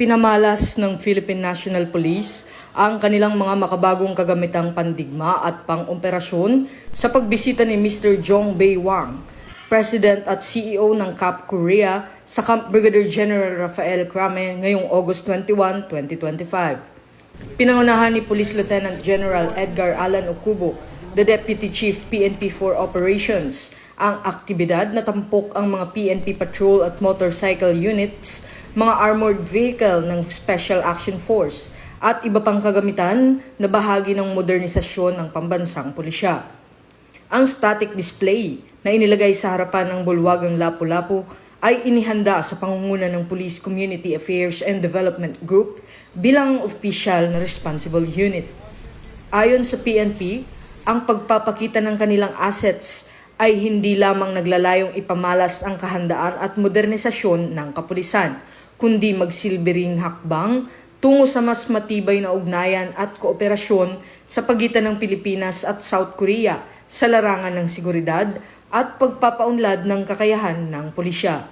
Ipinamalas ng Philippine National Police ang kanilang mga makabagong kagamitang pandigma at pang-operasyon sa pagbisita ni Mr. Jong Bae Wang, President at CEO ng CAP Korea sa Camp Brigadier General Rafael Crame ngayong August 21, 2025. Pinangunahan ni Police Lieutenant General Edgar Alan Okubo, the Deputy Chief PNP for Operations, ang aktibidad na tampok ang mga PNP patrol at motorcycle units, mga armored vehicle ng Special Action Force at iba pang kagamitan na bahagi ng modernisasyon ng pambansang pulisya. Ang static display na inilagay sa harapan ng bulwagang Lapu-Lapu ay inihanda sa pangunguna ng Police Community Affairs and Development Group bilang opisyal na responsible unit. Ayon sa PNP, ang pagpapakita ng kanilang assets ay hindi lamang naglalayong ipamalas ang kahandaan at modernisasyon ng kapulisan, kundi magsilbing hakbang tungo sa mas matibay na ugnayan at kooperasyon sa pagitan ng Pilipinas at South Korea sa larangan ng seguridad at pagpapaunlad ng kakayahan ng pulisya.